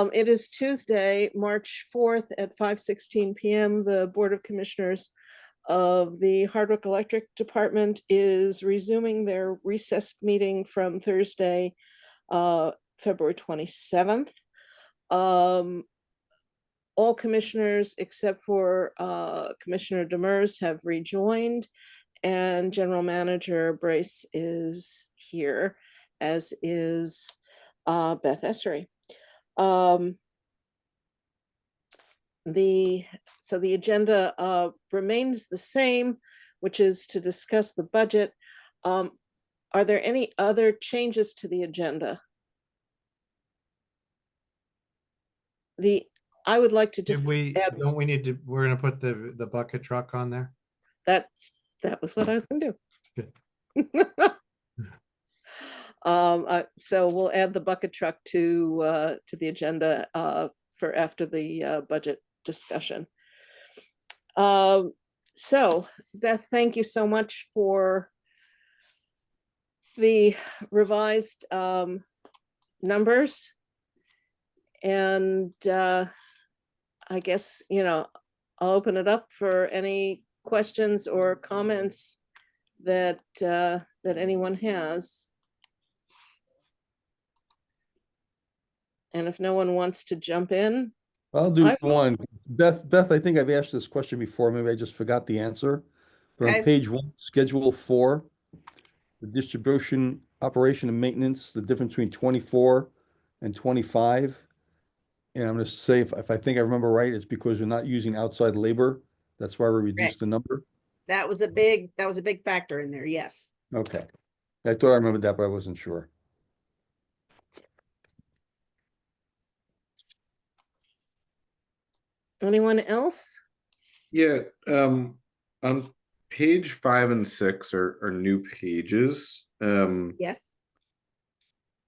It is Tuesday, March 4th at 5:16 p.m. The Board of Commissioners of the Hardwick Electric Department is resuming their recessed meeting from Thursday, February 27th. All commissioners except for Commissioner Demers have rejoined, and General Manager Brace is here, as is Beth Essery. The agenda remains the same, which is to discuss the budget. Are there any other changes to the agenda? I would like to just we're gonna put the bucket truck on there. That was what I was gonna do. Good. So we'll add the bucket truck to the agenda for after the budget discussion. So Beth, thank you so much for the revised numbers, and I guess I'll open it up for any questions or comments that anyone has. And if no one wants to jump in, I'll do one. Beth, I think I've asked this question before. Maybe I just forgot the answer. But on page 1, schedule 4, the distribution, operation, and maintenance, the difference between 24 and 25. And I'm going to say, if I think I remember right, it's because we're not using outside labor. That's why we reduced the number. That was a big factor in there. Yes. Okay. I thought I remembered that, but I wasn't sure. Anyone else? Yeah, on page 5 and 6 are new pages. Yes.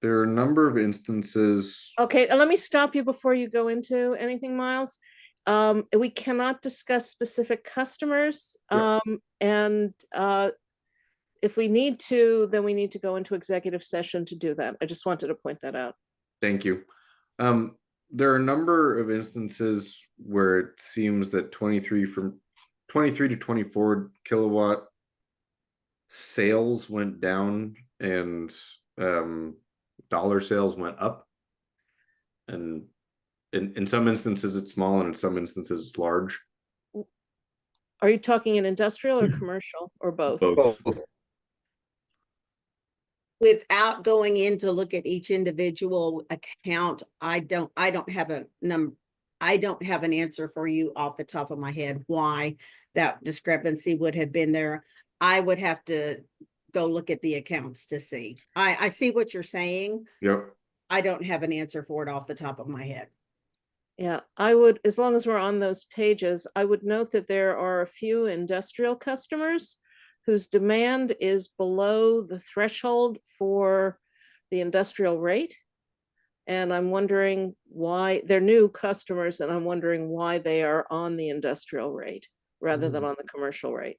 There are a number of instances. Okay, let me stop you before you go into anything, Miles. We cannot discuss specific customers. And if we need to, then we need to go into executive session to do that. I just wanted to point that out. Thank you. There are a number of instances where it seems that 23 to 24 kilowatt sales went down and dollar sales went up. And in some instances it's small and in some instances it's large. Are you talking in industrial or commercial or both? Both. Without going in to look at each individual account, I don't have a number. I don't have an answer for you off the top of my head why that discrepancy would have been there. I would have to go look at the accounts to see. I see what you're saying. Yep. I don't have an answer for it off the top of my head. Yeah, I would, as long as we're on those pages, I would note that there are a few industrial customers whose demand is below the threshold for the industrial rate. And I'm wondering why they're new customers, and I'm wondering why they are on the industrial rate rather than on the commercial rate.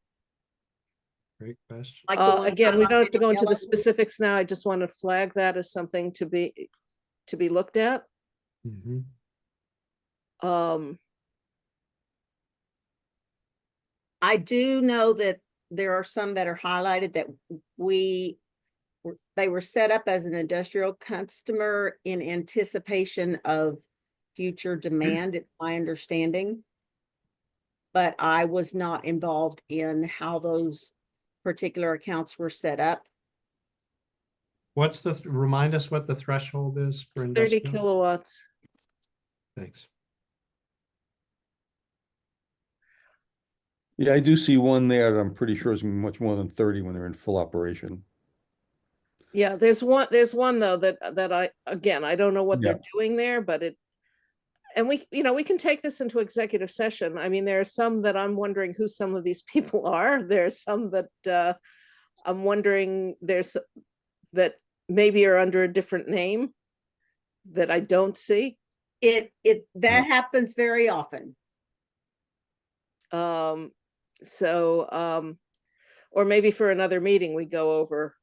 Great question. Like again, we don't have to go into the specifics now. I just want to flag that as something to be looked at. Mm-hmm. I do know that there are some that are highlighted that they were set up as an industrial customer in anticipation of future demand. It's my understanding, but I was not involved in how those particular accounts were set up. Remind us what the threshold is for 30 kilowatts. Thanks. Yeah, I do see one there that I'm pretty sure is gonna be much more than 30 when they're in full operation. Yeah, there's one though that I don't know what they're doing there, but and we can take this into executive session. I mean, there are some that I'm wondering who some of these people are. There's some that I'm wondering that maybe are under a different name that I don't see. That happens very often. Or maybe for another meeting we go over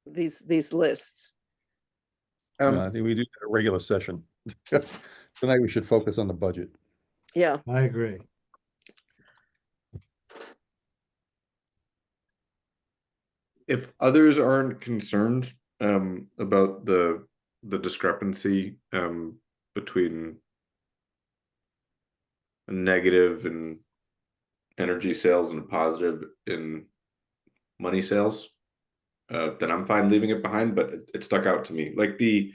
these lists. No, I think we do a regular session. Tonight we should focus on the budget. Yeah, I agree. If others aren't concerned about the discrepancy between a negative in energy sales and a positive in money sales, then I'm fine leaving it behind, but it stuck out to me. Like the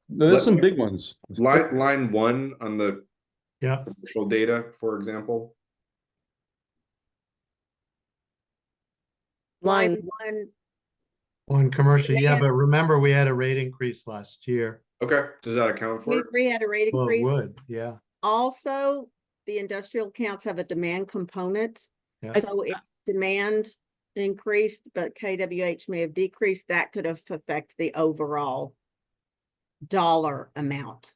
There's some big ones. line 1 on the Yeah, commercial data, for example. line, One, on commercial, They yeah, had- but remember, we had a rate increase last year. Okay, does that account for it? 23 had a rate Well, it increase. would, yeah. Also, the industrial accounts have a demand component. Yeah. So if demand increased, but KWH may have decreased, that could have affected the overall dollar amount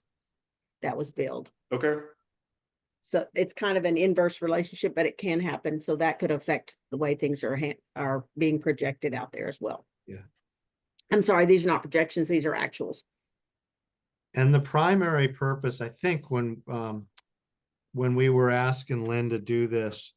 that was billed. Okay. So it's kind of an inverse relationship, but it can happen. So that could affect the way things are being projected out there as well. Yeah. I'm sorry, these are not projections, these are actuals. And the primary purpose, I think, when we were asking Lynn to do this,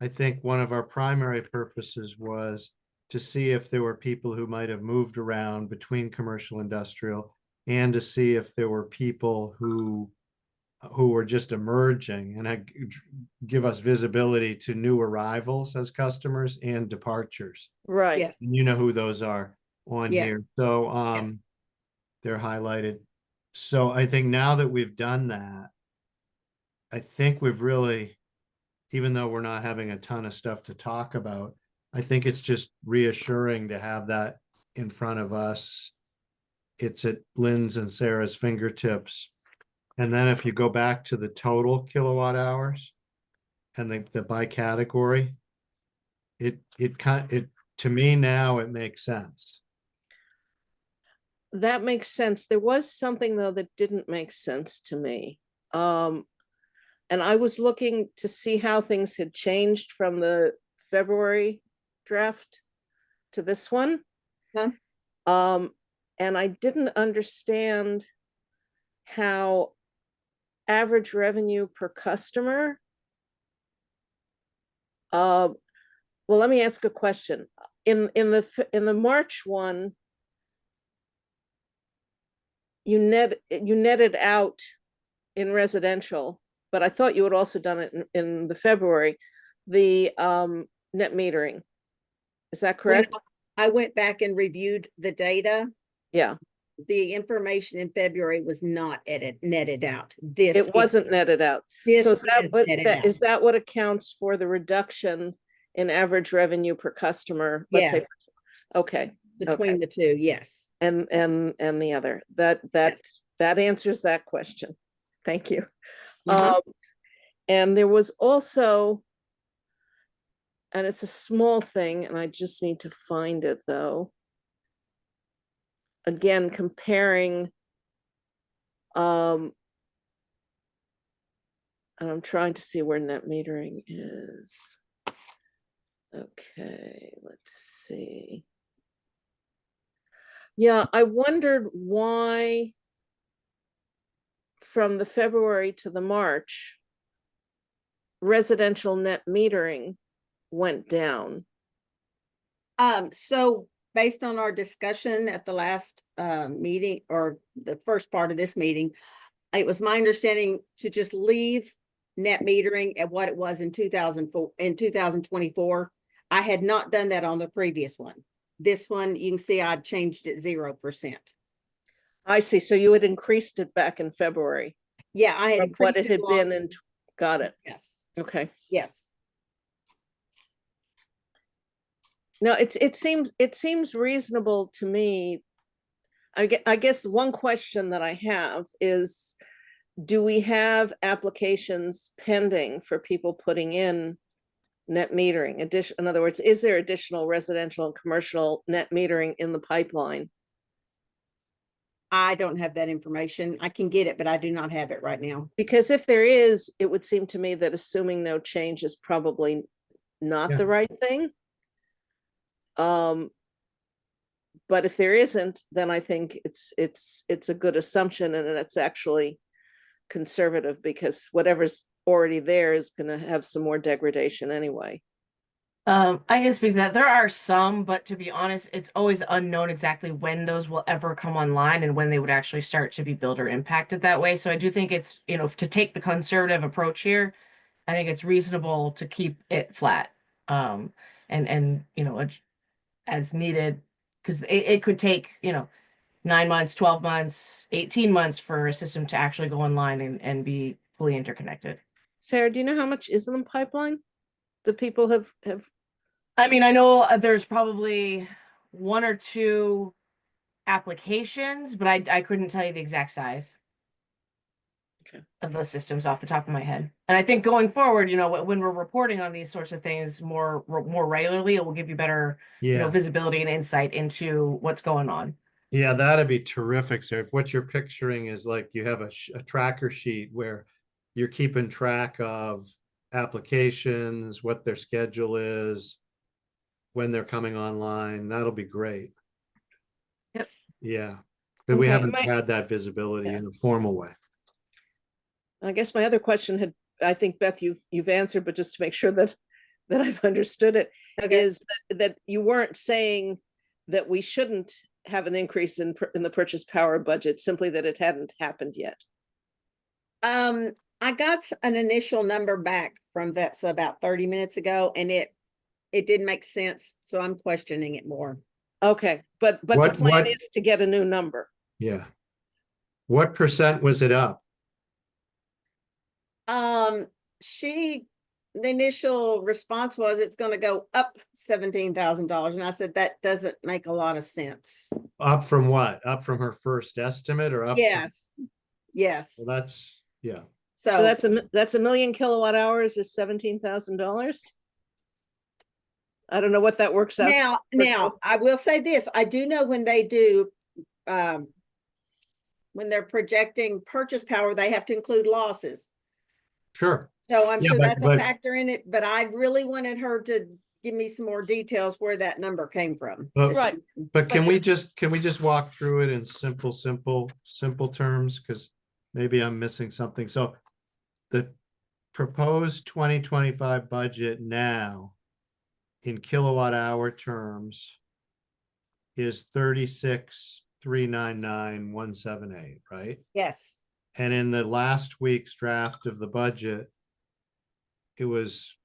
I think one of our primary purposes was to see if there were people who might have moved around between commercial industrial, and to see if there were people who were just emerging and had give us visibility to new arrivals as customers and departures. right. Yeah. And you know who those are on Yes. here. So Yes. they're highlighted. So I think now that we've done that, I think we've really, even though we're not having a ton of stuff to talk about, I think it's just reassuring to have that in front of us. It's at Lynn's and Sarah's fingertips. And then if you go back to the total kilowatt hours and the by category, to me now it makes sense. That makes sense. There was something though that didn't make sense to me. And I was looking to see how things had changed from the February draft to this one. Huh? And I didn't understand how average revenue per customer. Well, let me ask a question. In the March one, you netted out in residential, but I thought you had also done it in the February, the net metering. Is that correct? I went back and reviewed the data. Yeah, The information in February was not netted out. This it wasn't netted out. This So is that is what netted out. is that what accounts for the reduction in average revenue per customer? Let's say, okay, between the two, yes. and the other. That answers that question. Thank you. Mhm. And there was also, and it's a small thing, and I just need to find it though. Again, comparing, and I'm trying to see where net metering is. Okay, let's see. Yeah, I wondered why from the February to the March, residential net metering went down. So based on our discussion at the last meeting, or the first part of this meeting, it was my understanding to just leave net metering at what it was in 2024. I had not done that on the previous one. This one, you can see I changed it 0%. I see. So you had increased it back in February. Yeah, I had From what increased it had been, along- and got it. Yes, Okay. yes. No, it seems reasonable to me. I guess one question that I have is, do we have applications pending for people putting in net metering? In other words, is there additional residential and commercial net metering in the pipeline? I don't have that information. I can get it, but I do not have it right now. Because if there is, it would seem to me that assuming no change is probably not Yeah. the right thing. But But if there isn't, then I think it's a good assumption, and it's actually conservative, because whatever's already there is going to have some more degradation anyway. I can speak to that. There are some, but to be honest, it's always unknown exactly when those will ever come online and when they would actually start to be built or impacted that way. So I do think it's, to take the conservative approach here, I think it's reasonable to keep it flat. And as needed, because it could take, 9 months, 12 months, 18 months for a system to actually go online and be fully interconnected. Sarah, do you know how much is in the pipeline that people have I mean, I know there's probably one or two applications, but I couldn't tell you the exact size of those systems off the top of my head. And I think going forward, when we're reporting on these sorts of things more regularly, it will give you better, Yeah. visibility and insight into what's going on. Yeah, that'd be terrific, sir. If what you're picturing is like you have a tracker sheet where you're keeping track of applications, what their schedule is, when they're coming online, that'll be great. Yep. Yeah, but we Okay, haven't had that visibility in a formal way. I guess my other question I think, Beth, you've answered, but just to make sure that I've understood it, is that you weren't saying that we shouldn't have an increase in the purchase power budget, simply that it hadn't happened yet. I got an initial number back from VEPSA about 30 minutes ago, and it didn't make sense, so I'm questioning it more. Okay, but the plan is to get a new number. Yeah. What percent was it up? The initial response was it's going to go up $17,000, and I said that doesn't make a lot of sense. Up from what? Up from her first estimate, or up? Yes. Yes. Well, that's, yeah. So that's a million kilowatt hours is $17,000. I don't know what that works out. Now I will say this. I do know when they do, when they're projecting purchase power, they have to include losses. Sure. So I'm sure that's a factor in it, but I really wanted her to give me some more details where that number came from. Right. But can we just walk through it in simple terms? Because maybe I'm missing something. So the proposed 2025 budget now in kilowatt hour terms is 36,399,178, right? Yes. And in the last week's draft of the budget, it was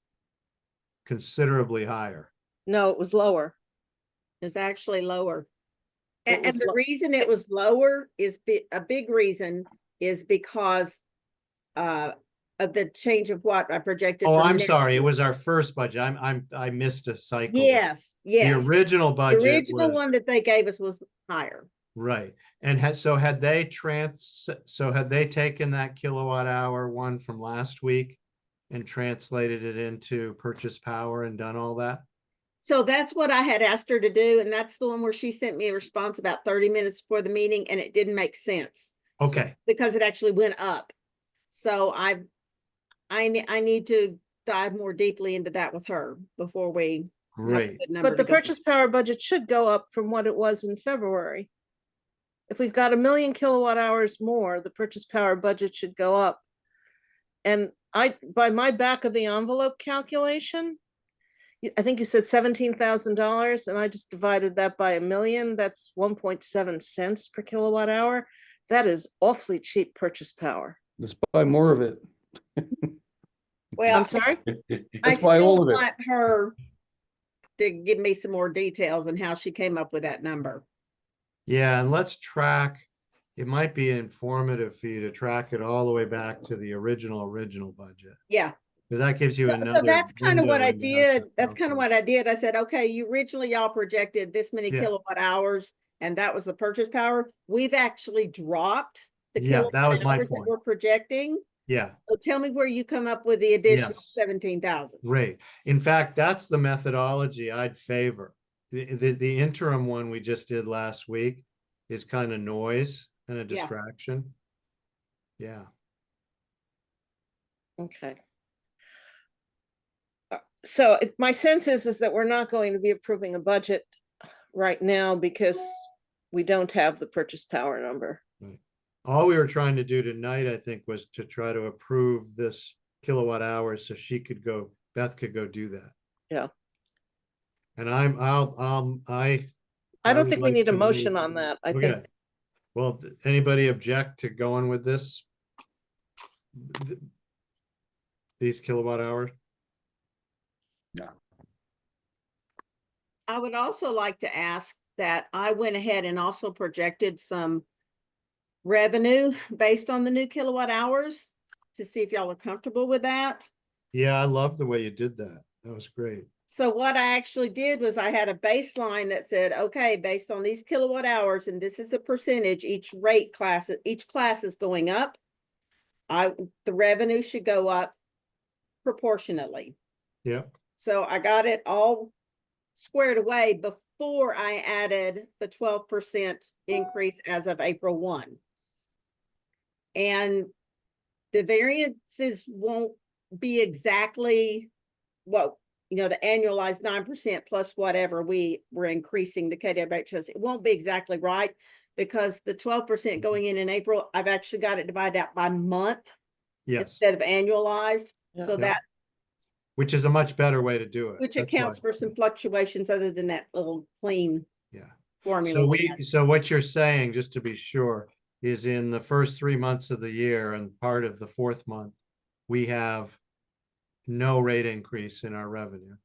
considerably higher. No, it was lower. It's actually lower. It was And the reason it was lower is a big reason is because of the change of what I projected. Oh, I'm sorry. It was our first budget. I missed a cycle. Yes. The original budget. The original one that they gave us was higher. Right. And had they taken that kilowatt hour one from last week and translated it into purchase power and done all that? So that's what I had asked her to do. And that's the one where she sent me a response about 30 minutes before the meeting, and it didn't make sense. Okay. Because it actually went up. So I need to dive more deeply into that with her before we. Great. But the purchase power budget should go up from what it was in February. If we've got a million kilowatt hours more, the purchase power budget should go up. And by my back of the envelope calculation, I think you said $17,000, and I just divided that by a million. That's 1.7 cents per kilowatt hour. That is awfully cheap purchase power. Let's buy more of it. Well, I'm sorry? I Let's buy still all of it. want her to give me some more details on how she came up with that number. Yeah, and let's track. It might be informative for you to track it all the way back to the original budget. Yeah. Because that gives you another. So that's kind of what I window into did. that That's kind of what I did. I said, okay, you originally y'all projected this many Yeah. kilowatt hours, and that was the purchase power. We've actually dropped the Yeah, that kilowatt was my hours that point. we're projecting. Yeah, So tell me where you come up with the additional Yes. 17,000. great. In fact, that's the methodology I'd favor. The interim one we just did last week is kind of noise and a distraction. Yeah. Okay. So my sense is that we're not going to be approving a budget right now because we don't have the purchase power number. All we were trying to do tonight, I think, was to try to approve this kilowatt hours so she could go, Beth could go do that. Yeah. And I I don't would think we like need a to motion move- on that. I Okay. think, Well, anybody object to going with this? These kilowatt hours? I would also like to ask that I went ahead and also projected some revenue based on the new kilowatt hours to see if y'all are comfortable with that. Yeah, I love the way you did that. That was great. So what I actually did was I had a baseline that said, okay, based on these kilowatt hours, and this is the percentage, each class is going up. The revenue should go up proportionately. Yeah. So I got it all squared away before I added the 12% increase as of April 1. And the variances won't be exactly what, the annualized 9% plus whatever we were increasing the KWHS. It won't be exactly right because the 12% going in April, I've actually got it divided out by month Yes. instead of annualized. Yeah. So Yeah. that, Which is a much better way to do it. which That's accounts why- for some fluctuations other than that little clean Yeah. formula. So we had. so what you're saying, just to be sure, is in the first 3 months of the year and part of the fourth month, we have no rate increase in our revenue.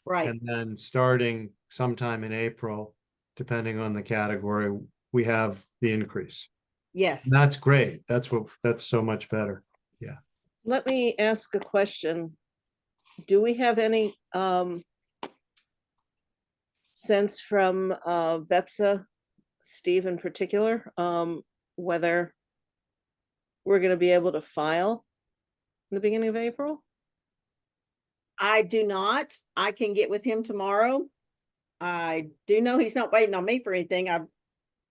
Right. And then starting sometime in April, depending on the category, we have the increase. Yes. And that's great. That's so much better. let me ask a question. Do we have any sense from VEPSA, Steve in particular, whether we're gonna be able to file in the beginning of April? I do not. I can get with him tomorrow. I do know he's not waiting on me for anything. I've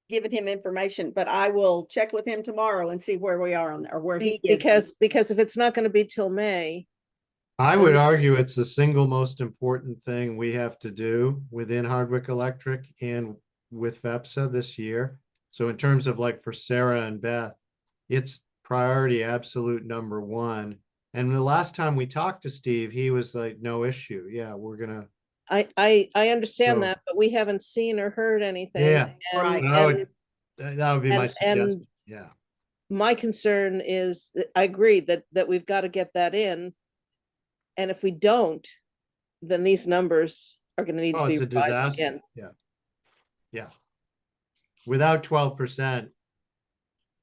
given him information, but I will check with him tomorrow and see where we are on, or where he is. Because if it's not gonna be till May, I would argue it's the single most important thing we have to do within Hardwick Electric and with VEPSA this year. So in terms of like for Sarah and Beth, it's priority absolute number one. And the last time we talked to Steve, he was like, no issue. Yeah, we're gonna, I understand So- that, but we haven't seen or heard anything. Yeah. Right. And, I would- and that would be my and- suggestion. Yeah. my concern is that I agree that we've got to get that in. And if we don't, then these numbers are gonna need Oh, to be it's a revised disaster. again. Yeah. Yeah. Without 12%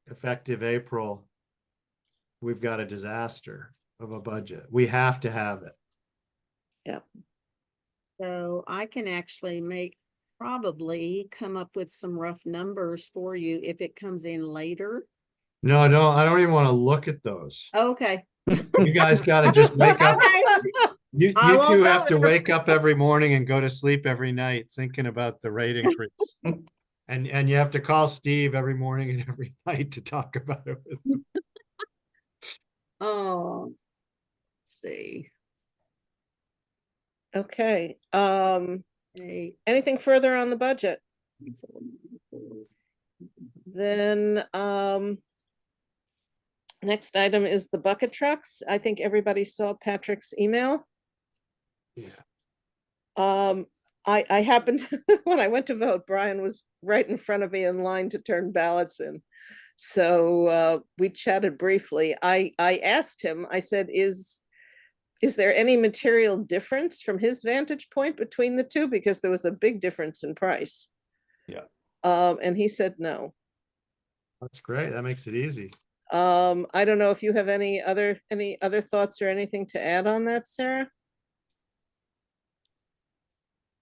effective April, we've got a disaster of a budget. We have to have it. So I can actually probably come up with some rough numbers for you if it comes in later. No, I don't even want to look at those. Okay. You guys gotta just wake up. Okay. You I won't two go have to there. wake up every morning and go to sleep every night thinking about the rate increase. And you have to call Steve every morning and every night to talk about it. with him. Oh, let's see. Okay, Hey, anything further on the budget? Then, next item is the bucket trucks. I think everybody saw Patrick's email. Yeah. I happened, when I went to vote, Brian was right in front of me in line to turn ballots in. So, we chatted briefly. I asked him, I said, is there any material difference from his vantage point between the two? Because there was a big difference in price. Yeah. And he said no. That's great. That makes it easy. I don't know if you have any other thoughts or anything to add on that, Sarah?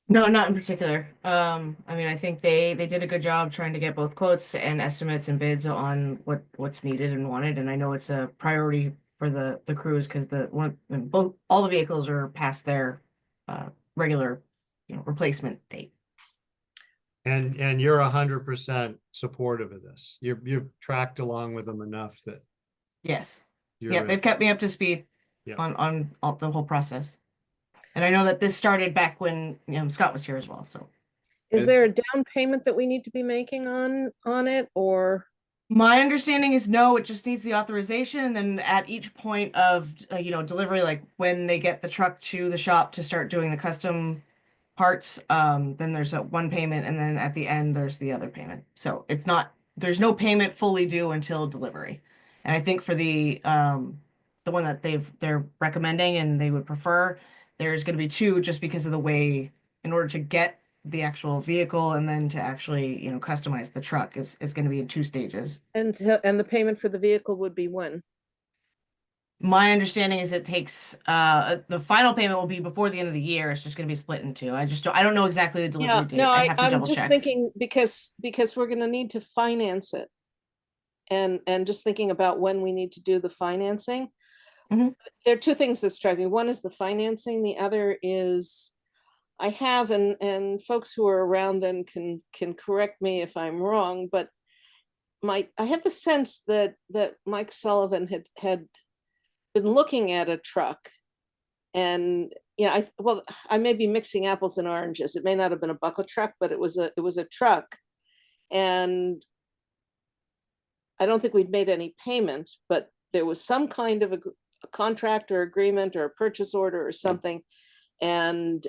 No, not in particular. I mean, I think they did a good job trying to get both quotes and estimates and bids on what's needed and wanted. And I know it's a priority for the crews because all the vehicles are past their regular replacement date. And you're 100% supportive of this. You've tracked along with them enough that Yes. you're. Yeah, they've kept me up to speed Yeah. on all, the whole process. And I know that this started back when Scott was here as well. So Is And- there a down payment that we need to be making on it, or? My understanding is no, it just needs the authorization, and then at each point of delivery, like when they get the truck to the shop to start doing the custom parts, then there's a one payment, and then at the end there's the other payment. So there's no payment fully due until delivery. And I think for the one that they're recommending and they would prefer, there's going to be two, just because of the way, in order to get the actual vehicle and then to actually customize the truck is going to be in 2 stages. And the payment for the vehicle would be when? My understanding is it takes the final payment will be before the end of the year. It's just going to be split in two. I don't know exactly the delivery Yeah, date. no, I'd have to I'm double just check. thinking because we're gonna need to finance it. And just thinking about when we need to do the financing. Mhm. There are two things that strike me. One is the financing, the other is I have, and folks who are around then can correct me if I'm wrong, but I have the sense that Mike Sullivan had been looking at a truck, and yeah, I may be mixing apples and oranges. It may not have been a bucket truck, but it was a truck. And I don't think we'd made any payment, but there was some kind of a contract or agreement or a purchase order or something, and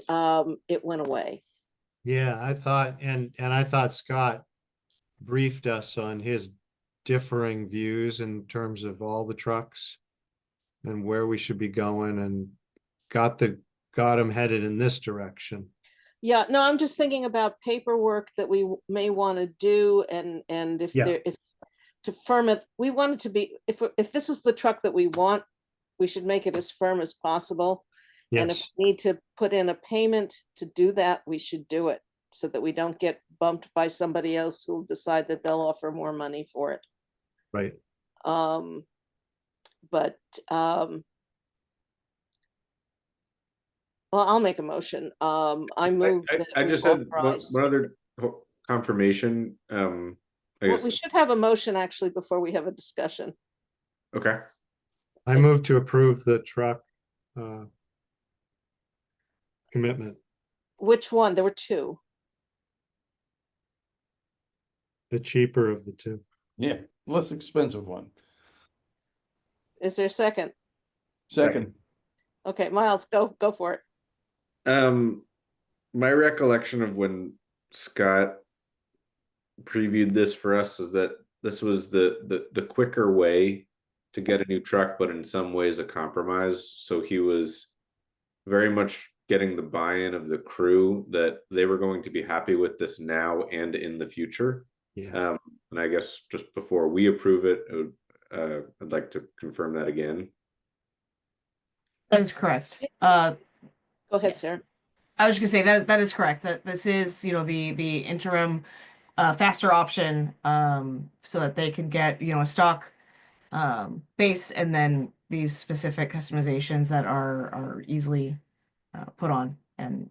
it went away. Yeah, I thought, and I thought Scott briefed us on his differing views in terms of all the trucks and where we should be going, and got him headed in this direction. Yeah, no, I'm just thinking about paperwork that we may want to do, and if Yeah. if to firm it, we want it to be, if this is the truck that we want, we should make it as firm as possible. And if Yes, we need to put in a payment to do that, we should do it so that we don't get bumped by somebody else who'll decide that they'll offer more money for it. right. But well, I'll make a motion. I move that I we just had authorize. one other confirmation. I Well, guess, we should have a motion actually before we have a discussion. okay. I move to approve the truck commitment, Which one? There were two. the cheaper of the two. Yeah, less expensive one. Is there a second? Second, Okay, Miles, go for it. My recollection of when Scott previewed this for us is that this was the quicker way to get a new truck, but in some ways a compromise. So he was very much getting the buy-in of the crew that they were going to be happy with this now and in the future. Yeah, And I guess just before we approve it, I'd like to confirm that again. That is correct. Go ahead, Yes. Sarah. I was just gonna say that is correct. That this is, the interim faster option, so that they could get, a stock base, and then these specific customizations that are easily put on, and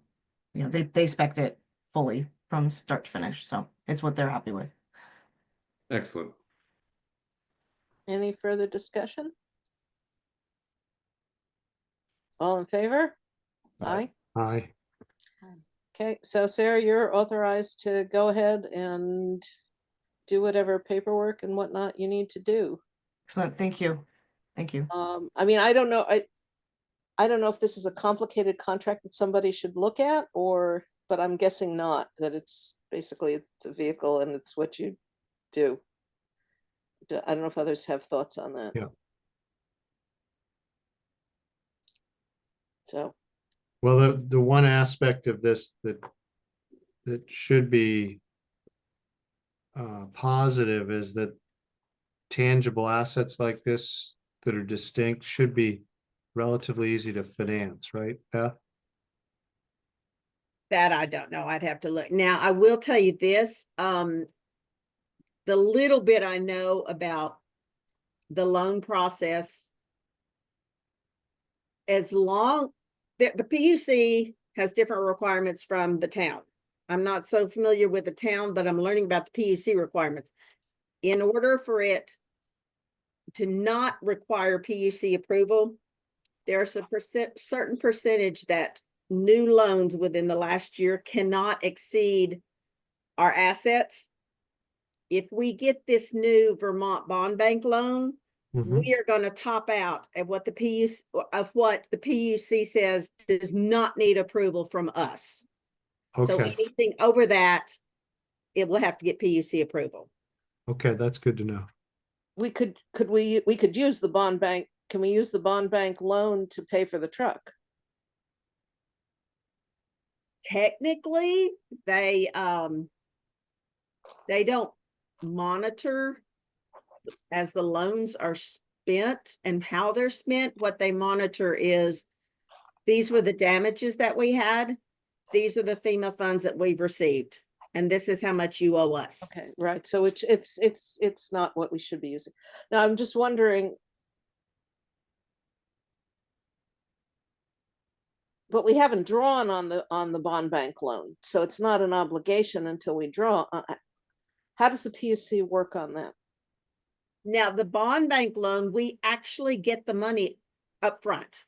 they spec'd it fully from start to finish. So it's what they're happy with. Excellent. Any further discussion? All in favor? Aye. Aye. aye. Okay, so Sarah, you're authorized to go ahead and do whatever paperwork and whatnot you need to do. Excellent. Thank you. Thank you. I mean, I don't know, I don't know if this is a complicated contract that somebody should look at, but I'm guessing not, that it's basically it's a vehicle and it's what you do. I don't know if others have thoughts on that. Yeah. So, Well, the one aspect of this that should be positive is that tangible assets like this that are distinct should be relatively easy to finance, right, Beth? That I don't know. I'd have to look. Now, I will tell you this, the little bit I know about the loan process, as long the PUC has different requirements from the town. I'm not so familiar with the town, but I'm learning about the PUC requirements. In order for it to not require PUC approval, there's a certain percentage that new loans within the last year cannot exceed our assets. If we get this new Vermont Bond Bank loan, Mhm. we are gonna top out of what the PUC says does not need approval from us. So Okay, anything over that, it will have to get PUC approval. okay, that's good to know. We could use the bond bank, can we use the bond bank loan to pay for the truck? Technically, they don't monitor as the loans are spent and how they're spent. What they monitor is, these were the damages that we had. These are the FEMA funds that we've received, and this is how much you owe us. Okay, right, so it's not what we should be using. Now, I'm just wondering. But we haven't drawn on the bond bank loan, so it's not an obligation until we draw. How does the PUC work on that? Now, the bond bank loan, we actually get the money up front.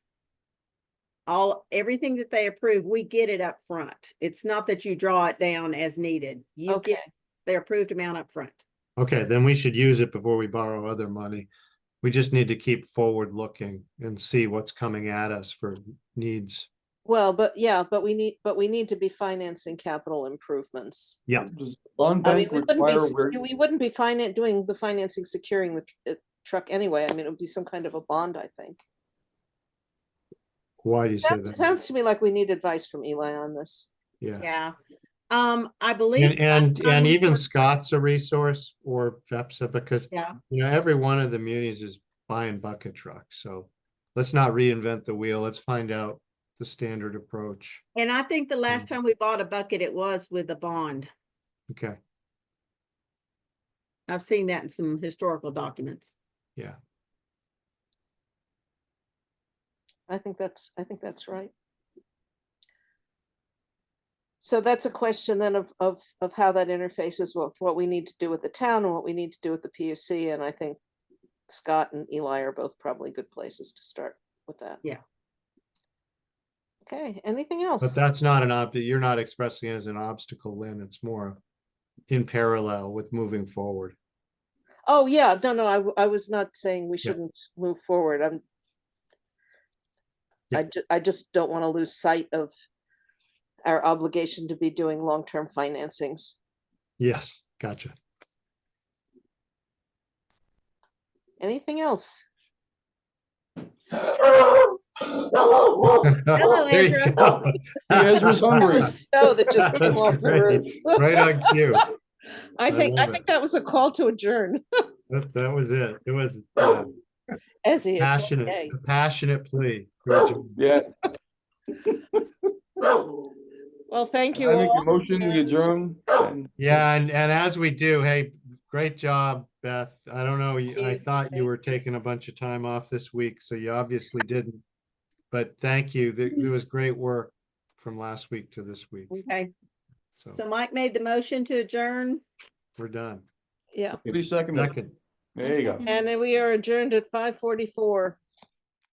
Everything that they approve, we get it up front. It's not that you draw it down as needed. You Okay, get the approved amount up front. Okay, then we should use it before we borrow other money. We just need to keep forward looking and see what's coming at us for needs. well, but we need to be financing capital improvements. Yeah, Does bond I mean, bank require where? we wouldn't be doing the financing, securing the truck anyway. I mean, it would be some kind of a bond, I think. why do you say Sounds, that? sounds to me like we need advice from Eli on this. Yeah. Yeah. I believe. And even Scott's a resource, or FEPSA, because, Yeah. every one of the munis is buying bucket trucks, so let's not reinvent the wheel. Let's find out the standard approach. And I think the last time we bought a bucket, it was with a bond. Okay, I've seen that in some historical documents. yeah. I think that's right. So that's a question then of how that interfaces with what we need to do with the town and what we need to do with the PUC. And I think Scott and Eli are both probably good places to start with that. Yeah. Okay, anything But else? that's not you're not expressing it as an obstacle, Lynn. It's more in parallel with moving forward. Oh, yeah, no, I was not saying we shouldn't move forward. I just don't want to lose sight of our obligation to be doing long-term financings. Yes, gotcha. Anything else? There you Ezra. go. Ezra's That hungry. was snow that just came That's off the great. roof. Right on cue. I think love it. that was a call to adjourn. That was it. It was Ezzy, it's passionate, okay. a passionate plea. to adjourn. Yeah, Well, thank you I make a all. motion, we adjourn. And Yeah, and as we do, hey, great job, Beth. I don't know, I thought you were taking a bunch of time off this week, so you obviously didn't. But thank you. There was great work from last week to this week. Okay, So so Mike made the motion to adjourn. we're done. Yeah, 30 seconds. Second. There you go. and we are adjourned at 5:44.